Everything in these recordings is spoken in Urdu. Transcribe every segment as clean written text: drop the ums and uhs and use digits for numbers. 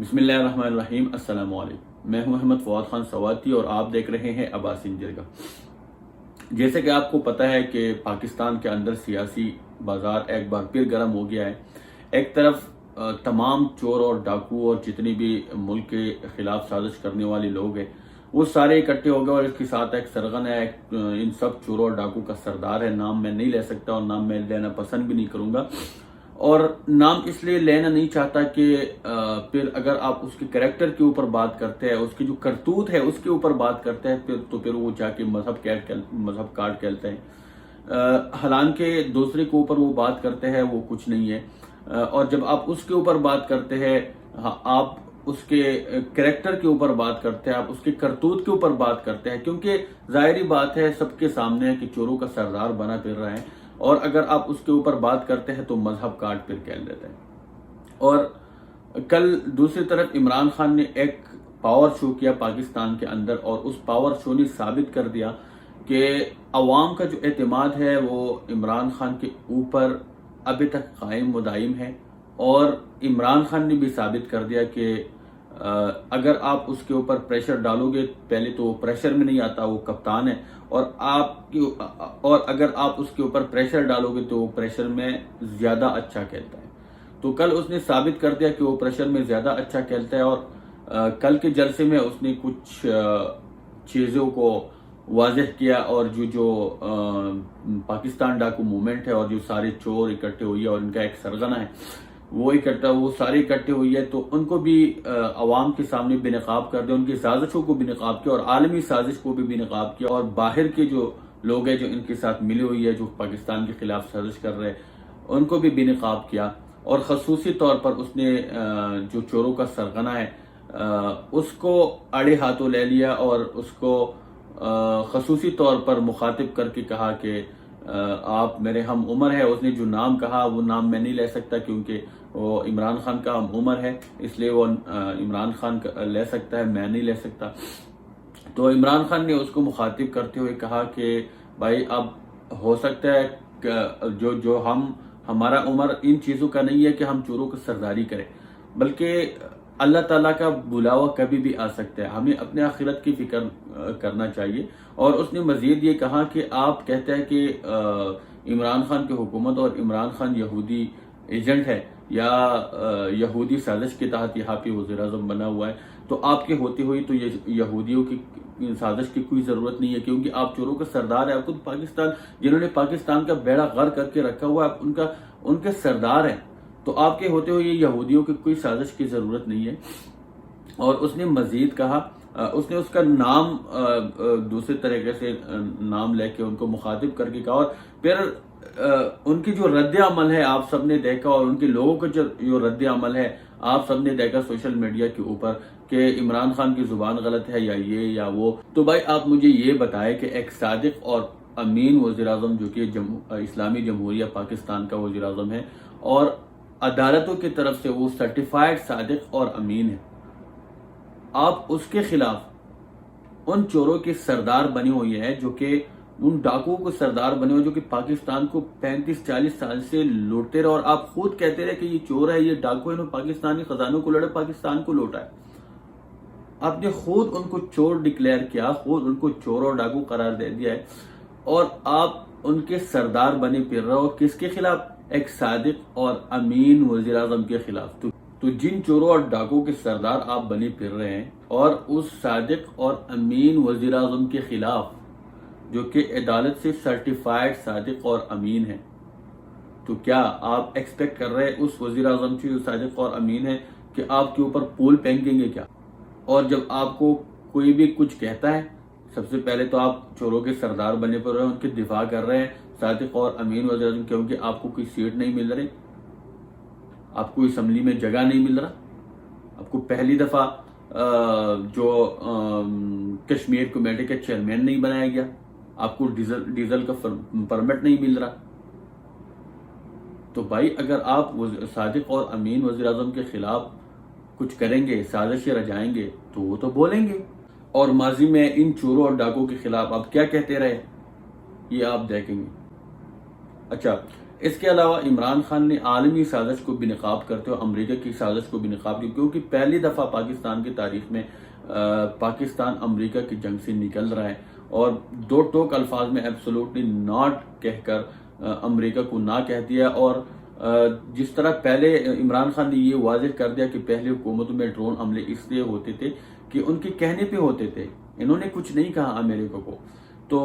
بسم اللہ الرحمن الرحیم۔ السلام علیکم، میں ہوں محمد فواد خان سواتی اور آپ دیکھ رہے ہیں عباسین جرگہ۔ جیسے کہ آپ کو پتہ ہے کہ پاکستان کے اندر سیاسی بازار ایک بار پھر گرم ہو گیا ہے۔ ایک طرف تمام چور اور ڈاکو اور جتنی بھی ملک کے خلاف سازش کرنے والے لوگ ہیں وہ سارے اکٹھے ہو گئے، اور اس کے ساتھ ایک سرغن ہے، ان سب چوروں اور ڈاکو کا سردار ہے۔ نام میں نہیں لے سکتا اور نام میں لینا پسند بھی نہیں کروں گا، اور نام اس لیے لینا نہیں چاہتا کہ پھر اگر آپ اس کے کریکٹر کے اوپر بات کرتے ہیں، اس کی جو کرتوت ہے اس کے اوپر بات کرتے ہیں تو پھر وہ جا کے مذہب کارڈ کھیلتے ہیں۔ حالانکہ دوسرے کے اوپر وہ بات کرتے ہیں وہ کچھ نہیں ہے، اور جب آپ اس کے اوپر بات کرتے ہیں، آپ اس کے کریکٹر کے اوپر بات کرتے ہیں، آپ اس کے کرتوت کے اوپر بات کرتے ہیں، کیونکہ ظاہری بات ہے سب کے سامنے ہے کہ چوروں کا سردار بنا پھر رہا ہے، اور اگر آپ اس کے اوپر بات کرتے ہیں تو مذہب کارڈ پھر کھیل دیتے ہیں۔ اور کل دوسری طرف عمران خان نے ایک پاور شو کیا پاکستان کے اندر، اور اس پاور شو نے ثابت کر دیا کہ عوام کا جو اعتماد ہے وہ عمران خان کے اوپر ابھی تک قائم و دائم ہے، اور عمران خان نے بھی ثابت کر دیا کہ اگر آپ اس کے اوپر پریشر ڈالو گے، پہلے تو وہ پریشر میں نہیں آتا، وہ کپتان ہے، اور اگر آپ اس کے اوپر پریشر ڈالو گے تو وہ پریشر میں زیادہ اچھا کھیلتا ہے۔ تو کل اس نے ثابت کر دیا کہ وہ پریشر میں زیادہ اچھا کھیلتا ہے، اور کل کے جلسے میں اس نے کچھ چیزوں کو واضح کیا، اور جو پاکستان ڈاکو موومنٹ ہے اور جو سارے چور اکٹھے ہوئی ہے اور ان کا ایک سرغنہ ہے وہ سارے اکٹھے ہوئی ہے، تو ان کو بھی عوام کے سامنے بے نقاب کر دیا، ان کی سازشوں کو بھی نقاب کیا، اور عالمی سازش کو بھی نقاب کیا، اور باہر کے جو لوگ ہیں جو ان کے ساتھ ملے ہوئی ہے، جو پاکستان کے خلاف سازش کر رہے ہیں، ان کو بھی بے نقاب کیا، اور خصوصی طور پر اس نے جو چوروں کا سرغنہ ہے اس کو اڑے ہاتھوں لے لیا، اور اس کو خصوصی طور پر مخاطب کر کے کہا کہ آپ میرے ہم عمر ہے۔ اس نے جو نام کہا وہ نام میں نہیں لے سکتا کیونکہ وہ عمران خان کا ہم عمر ہے، اس لیے وہ عمران خان لے سکتا ہے، میں نہیں لے سکتا۔ تو عمران خان نے اس کو مخاطب کرتے ہوئے کہا کہ بھائی اب ہو سکتا ہے کہ جو ہمارا عمر ان چیزوں کا نہیں ہے کہ ہم چوروں کی سرداری کریں، بلکہ اللہ تعالیٰ کا بلاوا کبھی بھی آ سکتا ہے، ہمیں اپنے آخرت کی فکر کرنا چاہیے۔ اور اس نے مزید یہ کہا کہ آپ کہتے ہیں کہ عمران خان کی حکومت اور عمران خان یہودی ایجنٹ ہے یا یہودی سازش کے تحت یہاں پہ وزیر اعظم بنا ہوا ہے، تو آپ کے ہوتے ہوئی تو یہودیوں کی سازش کی کوئی ضرورت نہیں ہے، کیونکہ آپ چوروں کا سردار ہیں، آپ خود پاکستان جنہوں نے پاکستان کا بیڑا غرق کر کے رکھا ہوا ہے ان کے سردار ہیں، تو آپ کے ہوتے ہوئے یہودیوں کی کوئی سازش کی ضرورت نہیں ہے۔ اور اس نے مزید کہا، اس نے اس کا نام دوسرے طریقے سے نام لے کے ان کو مخاطب کر کے کہا، اور پھر ان کی جو رد عمل ہے آپ سب نے دیکھا، اور ان کے لوگوں کا جو رد عمل ہے آپ سب نے دیکھا سوشل میڈیا کے اوپر کہ عمران خان کی زبان غلط ہے یا یہ یا وہ۔ تو بھائی آپ مجھے یہ بتائیں کہ ایک صادق اور امین وزیر اعظم جو کہ اسلامی جمہوریہ پاکستان کا وزیر اعظم ہے، اور عدالتوں کی طرف سے وہ سرٹیفائیڈ صادق اور امین ہے، آپ اس کے خلاف ان چوروں کے سردار بنے ہوئے ہیں، جو کہ ان ڈاکوؤں کو سردار بنے ہوئے جو کہ پاکستان کو 35-40 سال سے لوٹتے رہے، اور آپ خود کہتے رہے کہ یہ چور ہے، یہ ڈاکو ہے، انہوں پاکستانی خزانوں کو لڑے، پاکستان کو لوٹا ہے۔ آپ نے خود ان کو چور ڈکلیئر کیا، خود ان کو چور اور ڈاکو قرار دے دیا ہے، اور آپ ان کے سردار بنے پھر رہے ہو، کس کے خلاف؟ ایک صادق اور امین وزیر اعظم کے خلاف۔ تو جن چوروں اور ڈاکو کے سردار آپ بنے پھر رہے ہیں، اور اس صادق اور امین وزیر اعظم کے خلاف جو کہ عدالت سے سرٹیفائیڈ صادق اور امین ہے، تو کیا آپ ایکسپیکٹ کر رہے ہیں اس وزیر اعظم سے جو صادق اور امین ہے کہ آپ کے اوپر پول پھینکیں گے کیا؟ اور جب آپ کو کوئی بھی کچھ کہتا ہے، سب سے پہلے تو آپ چوروں کے سردار بنے پر رہے ہیں، ان کے دفاع کر رہے ہیں صادق اور امین وزیر اعظم، کیونکہ آپ کو کوئی سیٹ نہیں مل رہی، آپ کو اسمبلی میں جگہ نہیں مل رہا، آپ کو پہلی دفعہ جو کشمیر کمیٹی کا چیئرمین نہیں بنایا گیا، آپ کو ڈیزل کا پرمٹ نہیں مل رہا۔ تو بھائی اگر آپ صادق اور امین وزیر اعظم کے خلاف کچھ کریں گے، سازشیں رچائیں گے، تو وہ تو بولیں گے، اور ماضی میں ان چوروں اور ڈاکوں کے خلاف آپ کیا کہتے رہے یہ آپ دیکھیں گے۔ اچھا، اس کے علاوہ عمران خان نے عالمی سازش کو بھی نقاب کرتے ہوئے امریکہ کی سازش کو بھی نقاب کی، کیونکہ پہلی دفعہ پاکستان کی تاریخ میں پاکستان امریکہ کی جنگ سے نکل رہا ہے، اور دو ٹوک الفاظ میں ایبسولوٹلی ناٹ کہہ کر امریکہ کو نہ کہہ دیا۔ اور جس طرح پہلے عمران خان نے یہ واضح کر دیا کہ پہلے حکومتوں میں ڈرون حملے اس لیے ہوتے تھے کہ ان کے کہنے پہ ہوتے تھے، انہوں نے کچھ نہیں کہا امریکہ کو، تو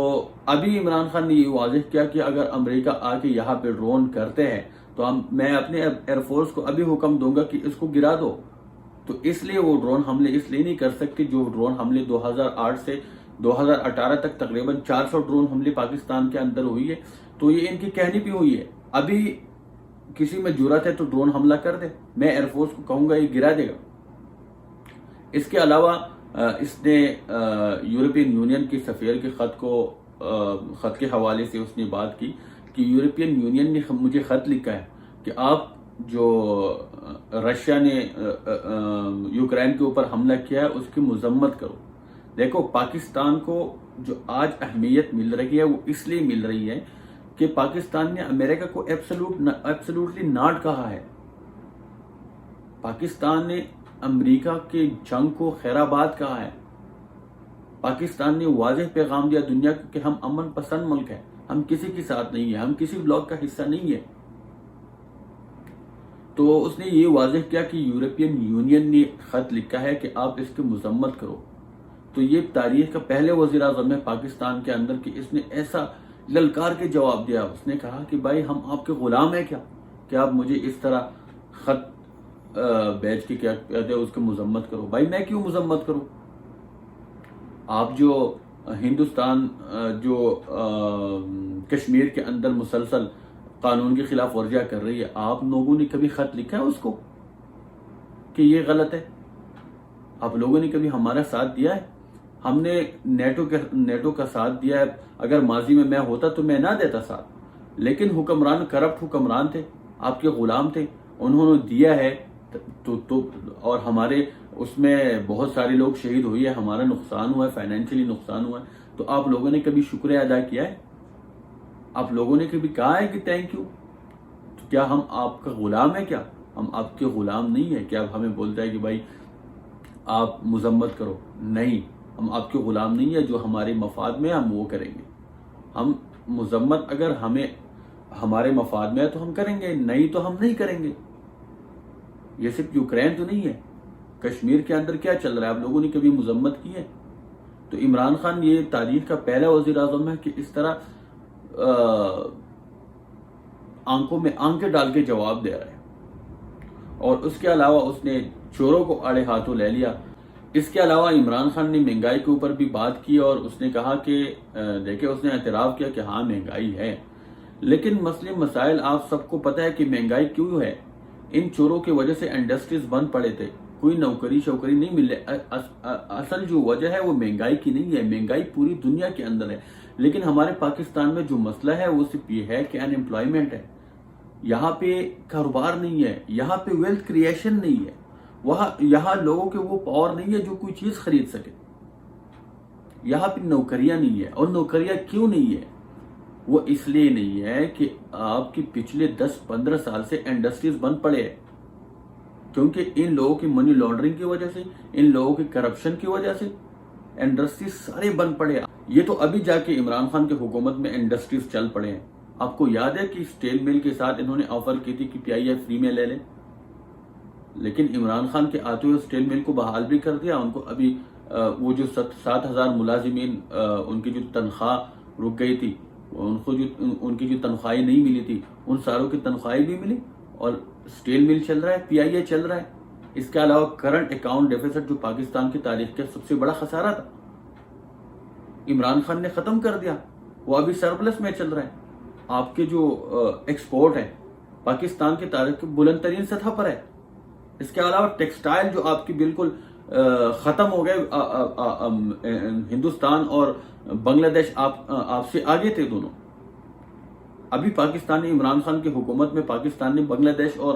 ابھی عمران خان نے یہ واضح کیا کہ اگر امریکہ آ کے یہاں پہ ڈرون کرتے ہیں تو میں اپنے ایئر فورس کو ابھی حکم دوں گا کہ اس کو گرا دو۔ تو اس لیے وہ ڈرون حملے اس لیے نہیں کر سکتے جو ڈرون حملے 2008 سے 2018 تک تقریباً 400 ڈرون حملے پاکستان کے اندر ہوئی ہے، تو یہ ان کی کہنی پہ ہوئی ہے۔ ابھی کسی میں جرات ہے تو ڈرون حملہ کر دے، میں ایئر فورس کو کہوں گا یہ گرا دے گا۔ اس کے علاوہ اس نے یورپین یونین کی سفیر کے خط کے حوالے سے اس نے بات کی کہ یورپین یونین نے مجھے خط لکھا ہے کہ آپ جو رشیا نے یوکرین کے اوپر حملہ کیا ہے اس کی مذمت کرو۔ دیکھو پاکستان کو جو آج اہمیت مل رہی ہے وہ اس لیے مل رہی ہے کہ پاکستان نے امریکہ کو ایبسولوٹلی ناٹ کہا ہے۔ پاکستان نے امریکہ کے جنگ کو خیر آباد کہا ہے۔ پاکستان نے واضح پیغام دیا دنیا کو کہ ہم امن پسند ملک ہے، ہم کسی کے ساتھ نہیں ہیں، ہم کسی بلاک کا حصہ نہیں ہے۔ تو اس نے یہ واضح کیا کہ یورپین یونین نے خط لکھا ہے کہ آپ اس کی مذمت کرو۔ تو یہ تاریخ کا پہلے وزیر اعظم ہے پاکستان کے اندر کہ اس نے ایسا للکار کے جواب دیا۔ اس نے کہا کہ بھائی ہم آپ کے غلام ہیں کیا کہ آپ مجھے اس طرح خط بیچ کے کیا کہتے ہیں اس کی مذمت کرو۔ بھائی میں کیوں مذمت کروں؟ آپ جو ہندوستان جو کشمیر کے اندر مسلسل قانون کی خلاف ورزیاں کر رہی ہے، آپ لوگوں نے کبھی خط لکھا ہے اس کو کہ یہ غلط ہے؟ آپ لوگوں نے کبھی ہمارا ساتھ دیا ہے؟ ہم نے نیٹو کا ساتھ دیا ہے، اگر ماضی میں ہوتا تو میں نہ دیتا ساتھ، لیکن حکمران کرپٹ حکمران تھے، آپ کے غلام تھے، انہوں نے دیا ہے تو اور ہمارے اس میں بہت سارے لوگ شہید ہوئی ہے، ہمارا نقصان ہوا ہے، فائنینشلی نقصان ہوا ہے، تو آپ لوگوں نے کبھی شکریہ ادا کیا ہے؟ آپ لوگوں نے کبھی کہا ہے کہ تھینک یو؟ تو کیا ہم آپ کا غلام ہے کیا؟ ہم آپ کے غلام نہیں ہیں کہ آپ ہمیں بولتا ہے کہ بھائی آپ مذمت کرو؟ نہیں، ہم آپ کے غلام نہیں ہیں، جو ہمارے مفاد میں ہم وہ کریں گے۔ ہم مذمت اگر ہمارے مفاد میں ہے تو ہم کریں گے، نہیں تو ہم نہیں کریں گے۔ یہ صرف یوکرین تو نہیں ہے، کشمیر کے اندر کیا چل رہا ہے آپ لوگوں نے کبھی مذمت کی ہے؟ تو عمران خان یہ تاریخ کا پہلا وزیر اعظم ہے کہ اس طرح آنکھوں میں آنکھیں ڈال کے جواب دے رہا ہے۔ اور اس کے علاوہ اس نے چوروں کو آڑے ہاتھوں لے لیا۔ اس کے علاوہ عمران خان نے مہنگائی کے اوپر بھی بات کی اور اس نے کہا کہ دیکھیں اس نے اعتراف کیا کہ ہاں مہنگائی ہے، لیکن مسئلے مسائل آپ سب کو پتہ ہے کہ مہنگائی کیوں ہے۔ ان چوروں کی وجہ سے انڈسٹریز بند پڑے تھے، کوئی نوکری شوکری نہیں مل رہی۔ اصل جو وجہ ہے وہ مہنگائی کی نہیں ہے، مہنگائی پوری دنیا کے اندر ہے، لیکن ہمارے پاکستان میں جو مسئلہ ہے وہ صرف یہ ہے کہ ان ایمپلائمنٹ ہے۔ یہاں پہ کاروبار نہیں ہے، یہاں پہ ویلتھ کریشن نہیں ہے، یہاں لوگوں کے وہ پاور نہیں ہے جو کوئی چیز خرید سکے۔ یہاں پہ نوکریاں نہیں ہے، اور نوکریاں کیوں نہیں ہے؟ وہ اس لیے نہیں ہے کہ آپ کی پچھلے 10-15 سال سے انڈسٹریز بند پڑے ہیں، کیونکہ ان لوگوں کی منی لانڈرنگ کی وجہ سے، ان لوگوں کی کرپشن کی وجہ سے انڈسٹریز سارے بند پڑے ہیں۔ یہ تو ابھی جا کے عمران خان کی حکومت میں انڈسٹریز چل پڑے ہیں۔ آپ کو یاد ہے کہ اسٹیل مل کے ساتھ انہوں نے آفر کی تھی کہ PIF فری میں لے لیں، لیکن عمران خان کے آتے ہوئے اسٹیل مل کو بحال بھی کر دیا۔ ان کو ابھی وہ جو 7,000 ملازمین ان کی جو تنخواہ رک گئی تھی، ان کی جو تنخواہیں نہیں ملی تھی، ان ساروں کی تنخواہیں بھی ملی، اور اسٹیل مل چل رہا ہے، PIA چل رہا ہے۔ اس کے علاوہ کرنٹ اکاؤنٹ ڈیفیسٹ جو پاکستان کی تاریخ کا سب سے بڑا خسارہ تھا، عمران خان نے ختم کر دیا، وہ ابھی سرپلس میں چل رہا ہے۔ آپ کے جو ایکسپورٹ ہے پاکستان کی تاریخ کی بلند ترین سطح پر ہے۔ اس کے علاوہ ٹیکسٹائل جو آپ کی بالکل ختم ہو گئے، ہندوستان اور بنگلہ دیش آپ سے آگے تھے دونوں۔ ابھی پاکستان نے عمران خان کی حکومت میں پاکستان نے بنگلہ دیش اور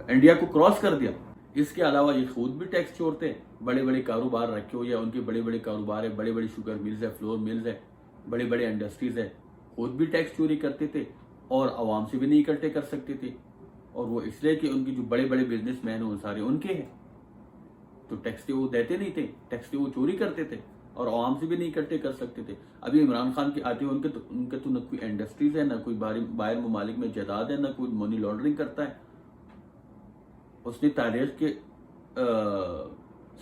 انڈیا کو کراس کر دیا۔ اس کے علاوہ یہ خود بھی ٹیکس چورتے، بڑے بڑے کاروبار رکھے ہوئے ہیں، ان کے بڑے بڑے کاروبار ہیں، بڑے بڑے شوگر ملز ہیں، فلور ملز ہیں، بڑے بڑے انڈسٹریز ہیں، خود بھی ٹیکس چوری کرتے تھے اور عوام سے بھی نہیں اکٹھے کر سکتے تھے، اور وہ اس لیے کہ ان کی جو بڑے بڑے بزنس مین ہیں وہ سارے ان کے ہیں، تو ٹیکس وہ دیتے نہیں تھے، ٹیکس وہ چوری کرتے تھے اور عوام سے بھی نہیں اکٹھے کر سکتے تھے۔ ابھی عمران خان کے آتے ہوئے ان کے تو نہ کوئی انڈسٹریز ہے، نہ کوئی باہر ممالک میں جائیداد ہے، نہ کوئی منی لانڈرنگ کرتا ہے۔ اس نے تاریخ کے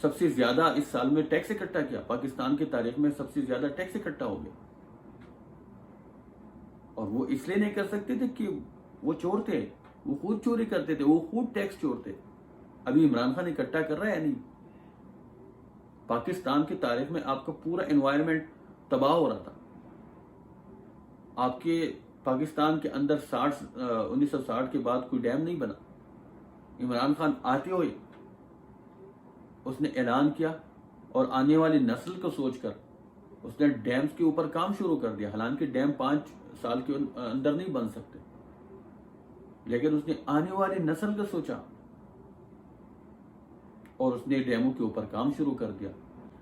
سب سے زیادہ اس سال میں ٹیکس اکٹھا کیا، پاکستان کی تاریخ میں سب سے زیادہ ٹیکس اکٹھا ہو گیا، اور وہ اس لیے نہیں کر سکتے تھے کہ وہ چور تھے، وہ خود چوری کرتے تھے، وہ خود ٹیکس چورتے۔ ابھی عمران خان اکٹھا کر رہا ہے یا نہیں؟ پاکستان کی تاریخ میں آپ کا پورا انوائرمنٹ تباہ ہو رہا تھا، آپ کے پاکستان کے اندر 1960 کے بعد کوئی ڈیم نہیں بنا۔ عمران خان آتے ہوئے اس نے اعلان کیا، اور آنے والی نسل کو سوچ کر اس نے ڈیمز کے اوپر کام شروع کر دیا، حالانکہ ڈیم 5 سال کے اندر نہیں بن سکتے، لیکن اس نے آنے والی نسل کا سوچا اور اس نے ڈیموں کے اوپر کام شروع کر دیا۔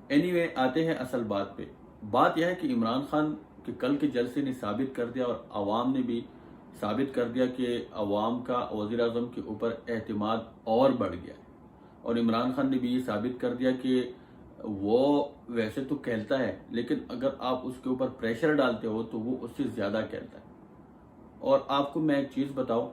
اینی وے، آتے ہیں اصل بات پہ۔ بات یہ ہے کہ عمران خان کے کل کے جلسے نے ثابت کر دیا، اور عوام نے بھی ثابت کر دیا کہ عوام کا وزیر اعظم کے اوپر اعتماد اور بڑھ گیا ہے، اور عمران خان نے بھی یہ ثابت کر دیا کہ وہ ویسے تو کہلتا ہے، لیکن اگر آپ اس کے اوپر پریشر ڈالتے ہو تو وہ اس سے زیادہ کہلتا ہے۔ اور آپ کو میں ایک چیز بتاؤں،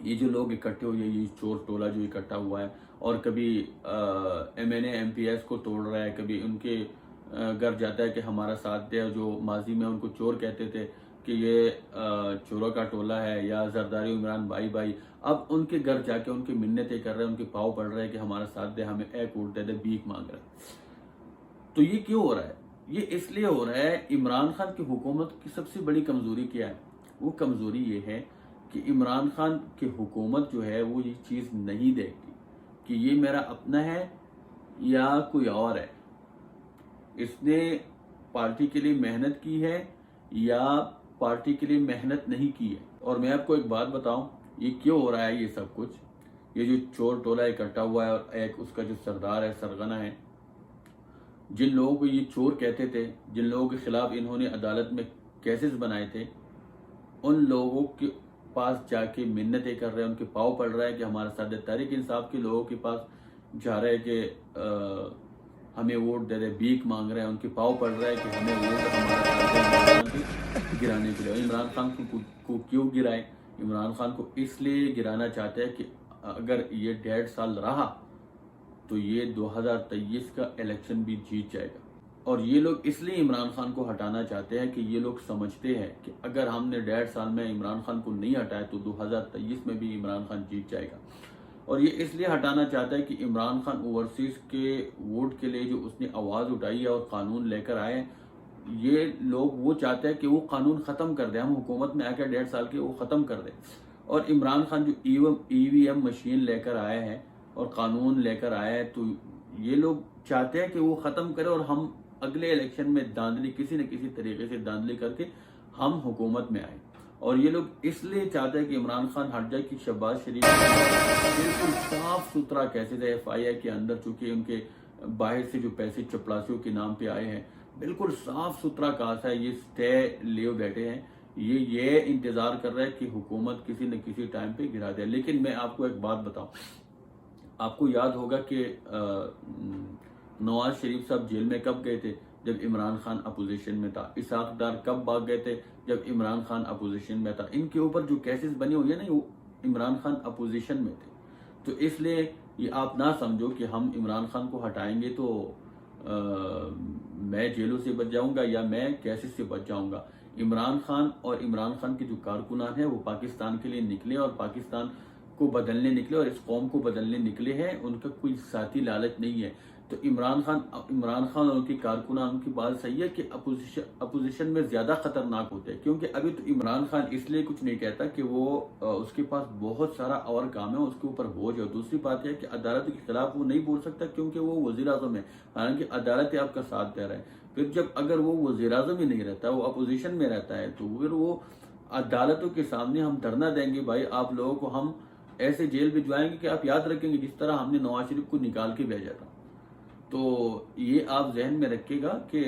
یہ جو لوگ اکٹھے ہوئے، یہ چور ٹولہ جو اکٹھا ہوا ہے، اور کبھی M N A M P S کو توڑ رہا ہے، کبھی ان کے گھر جاتا ہے کہ ہمارا ساتھ دے، جو ماضی میں ان کو چور کہتے تھے کہ یہ چوروں کا ٹولہ ہے، یا زرداری عمران بھائی، اب ان کے گھر جا کے ان کی منتیں کر رہے ہیں، ان کے پاؤں پڑ رہے ہیں کہ ہمارا ساتھ دے، ہمیں ایک ووٹ دے دے، بھیک مانگ رہا ہے۔ تو یہ کیوں ہو رہا ہے؟ یہ اس لیے ہو رہا ہے، عمران خان کی حکومت کی سب سے بڑی کمزوری کیا ہے؟ وہ کمزوری یہ ہے کہ عمران خان کی حکومت جو ہے وہ یہ چیز نہیں دیکھتی کہ یہ میرا اپنا ہے یا کوئی اور ہے، اس نے پارٹی کے لیے محنت کی ہے یا پارٹی کے لیے محنت نہیں کی ہے۔ اور میں آپ کو ایک بات بتاؤں، یہ کیوں ہو رہا ہے یہ سب کچھ؟ یہ جو چور ٹولہ اکٹھا ہوا ہے، اور ایک اس کا جو سردار ہے، سرغنہ ہے، جن لوگوں کو یہ چور کہتے تھے، جن لوگوں کے خلاف انہوں نے عدالت میں کیسز بنائے تھے، ان لوگوں کے پاس جا کے منتیں کر رہے ہیں، ان کے پاؤں پڑ رہا ہے کہ ہمارا ساتھ دے۔ تحریک انصاف کے لوگوں کے پاس جا رہے ہیں کہ ہمیں ووٹ دے دے، بھیک مانگ رہے ہیں، ان کے پاؤں پڑ رہا ہے کہ ہمیں ووٹ ہمارا گرانے کے لیے۔ عمران خان کو کیوں گرائے؟ عمران خان کو اس لیے گرانا چاہتے ہیں کہ اگر یہ 1.5 سال رہا تو یہ 2023 کا الیکشن بھی جیت جائے گا، اور یہ لوگ اس لیے عمران خان کو ہٹانا چاہتے ہیں کہ یہ لوگ سمجھتے ہیں کہ اگر ہم نے 1.5 سال میں عمران خان کو نہیں ہٹایا تو 2023 میں بھی عمران خان جیت جائے گا۔ اور یہ اس لیے ہٹانا چاہتا ہے کہ عمران خان اوورسیز کے ووٹ کے لیے جو اس نے آواز اٹھائی ہے اور قانون لے کر آئے، یہ لوگ وہ چاہتے ہیں کہ وہ قانون ختم کر دیں، ہم حکومت میں آ کے 1.5 سال کے وہ ختم کر دیں۔ اور عمران خان جو ای وی ایم مشین لے کر آئے ہیں اور قانون لے کر آئے ہیں، تو یہ لوگ چاہتے ہیں کہ وہ ختم کرے، اور ہم اگلے الیکشن میں داندلی کسی نہ کسی طریقے سے داندلی کر کے ہم حکومت میں آئیں۔ اور یہ لوگ اس لیے چاہتے ہیں کہ عمران خان ہٹ جائے کہ شہباز شریف بالکل صاف ستھرا کیسے تھے ایف آئی اے کے اندر، چونکہ ان کے باہر سے جو پیسے چپڑاسیوں کے نام پہ آئے ہیں، بالکل صاف ستھرا کہا ہے، یہ سٹے لیے بیٹھے ہیں، یہ انتظار کر رہے ہیں کہ حکومت کسی نہ کسی ٹائم پہ گرا دے۔ لیکن میں آپ کو ایک بات بتاؤں، آپ کو یاد ہوگا کہ نواز شریف صاحب جیل میں کب گئے تھے؟ جب عمران خان اپوزیشن میں تھا۔ اسحاق ڈار کب بھاگ گئے تھے؟ جب عمران خان اپوزیشن میں تھا۔ ان کے اوپر جو کیسز بنے ہوئے ہیں نا، وہ عمران خان اپوزیشن میں تھے۔ تو اس لیے یہ آپ نہ سمجھو کہ ہم عمران خان کو ہٹائیں گے تو میں جیلوں سے بچ جاؤں گا یا میں کیسز سے بچ جاؤں گا۔ عمران خان اور عمران خان کے جو کارکنان ہیں وہ پاکستان کے لیے نکلے اور پاکستان کو بدلنے نکلے اور اس قوم کو بدلنے نکلے ہیں، ان کا کوئی ذاتی لالچ نہیں ہے۔ تو عمران خان اور ان کے کارکنان، ان کی بات صحیح ہے کہ اپوزیشن میں زیادہ خطرناک ہوتے ہیں، کیونکہ ابھی تو عمران خان اس لیے کچھ نہیں کہتا کہ وہ اس کے پاس بہت سارا اور کام ہے، اس کے اوپر بوجھ ہے۔ دوسری بات یہ ہے کہ عدالت کے خلاف وہ نہیں بول سکتا کیونکہ وہ وزیر اعظم ہے، حالانکہ عدالت آپ کا ساتھ دے رہا ہے۔ پھر جب اگر وہ وزیر اعظم ہی نہیں رہتا، وہ اپوزیشن میں رہتا ہے، تو پھر وہ عدالتوں کے سامنے ہم دھرنا دیں گے، بھائی آپ لوگوں کو ہم ایسے جیل بھجوائیں گے کہ آپ یاد رکھیں گے جس طرح ہم نے نواز شریف کو نکال کے بھیجا تھا۔ تو یہ آپ ذہن میں رکھیے گا کہ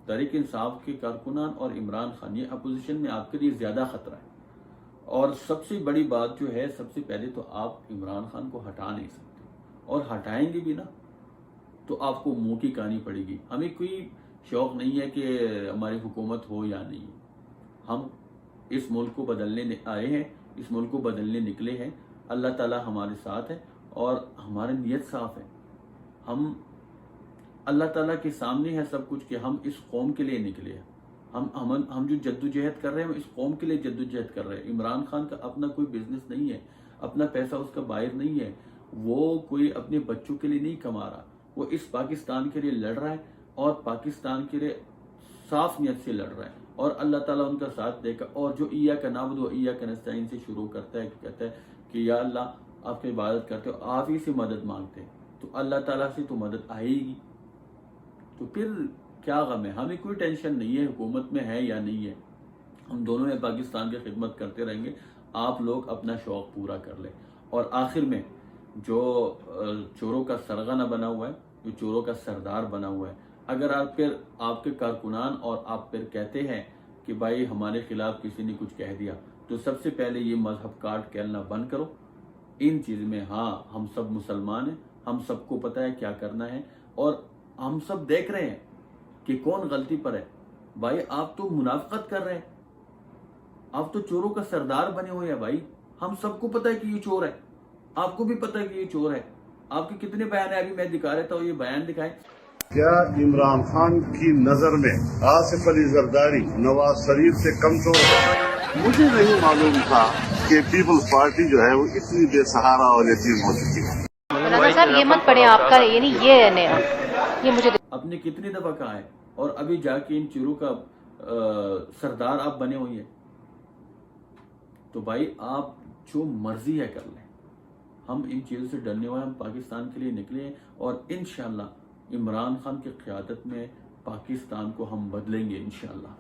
تحریک انصاف کے کارکنان اور عمران خان یہ اپوزیشن میں آپ کے لیے زیادہ خطرہ ہے. اور سب سے بڑی بات جو ہے، سب سے پہلے تو آپ عمران خان کو ہٹا نہیں سکتے، اور ہٹائیں گے بھی نا تو آپ کو منہ کی کہانی پڑے گی. ہمیں کوئی شوق نہیں ہے کہ ہماری حکومت ہو یا نہیں. ہم اس ملک کو بدلنے آئے ہیں، اس ملک کو بدلنے نکلے ہیں. اللہ تعالی ہمارے ساتھ ہے اور ہماری نیت صاف ہے. ہم اللہ تعالیٰ کے سامنے ہے سب کچھ کہ ہم اس قوم کے لیے نکلے ہیں. ہم جو جدوجہد کر رہے ہیں ہم اس قوم کے لیے جدوجہد کر رہے ہیں. عمران خان کا اپنا کوئی بزنس نہیں ہے، اپنا پیسہ اس کا باہر نہیں ہے، وہ کوئی اپنے بچوں کے لیے نہیں کما رہا. وہ اس پاکستان کے لیے لڑ رہا ہے اور پاکستان کے لیے صاف نیت سے لڑ رہا ہے، اور اللہ تعالیٰ ان کا ساتھ دے گا. اور جو ایاک نعبد و ایاک نستعین سے شروع کرتا ہے، کہتا ہے کہ یا اللہ آپ کی عبادت کرتے ہو، آپ ہی سے مدد مانگتے ہیں، تو اللہ تعالیٰ سے تو مدد آئے گی. تو پھر کیا غم ہے؟ ہمیں کوئی ٹینشن نہیں ہے حکومت میں ہے یا نہیں ہے. ہم دونوں میں پاکستان کی خدمت کرتے رہیں گے. آپ لوگ اپنا شوق پورا کر لیں. اور آخر میں جو چوروں کا سرغنہ بنا ہوا ہے، جو چوروں کا سردار بنا ہوا ہے، اگر آپ کے کارکنان اور آپ پھر کہتے ہیں کہ بھائی ہمارے خلاف کسی نے کچھ کہہ دیا، تو سب سے پہلے یہ مذہب کاٹ کھیلنا بند کرو. ان چیز میں ہاں ہم سب مسلمان ہیں، ہم سب کو پتہ ہے کیا کرنا ہے، اور ہم سب دیکھ رہے ہیں کہ کون غلطی پر ہے. بھائی آپ تو منافقت کر رہے ہیں، آپ تو چوروں کا سردار بنے ہوئے ہیں. بھائی ہم سب کو پتہ ہے کہ یہ چور ہے، آپ کو بھی پتہ ہے کہ یہ چور ہے. آپ کے کتنے بیان ہیں؟ ابھی میں دکھا رہتا ہوں، یہ بیان دکھائیں. کیا عمران خان کی نظر میں آصف علی زرداری نواز شریف سے کمزور ہے؟ مجھے نہیں معلوم تھا کہ پیپلز پارٹی جو ہے وہ اتنی بے سہارا اور یتیم ہو چکی ہے. مولانا صاحب یہ مت پڑھیں آپ کا، یعنی یہ ہے نیا، یہ مجھے آپ نے کتنی دفعہ کہا ہے، اور ابھی جا کے ان چوروں کا سردار آپ بنے ہوئی ہیں. تو بھائی آپ جو مرضی ہے کر لیں. ہم ان چیزوں سے ڈرنے والے، ہم پاکستان کے لیے نکلے ہیں، اور انشاءاللہ عمران خان کی قیادت میں پاکستان کو ہم بدلیں گے انشاءاللہ.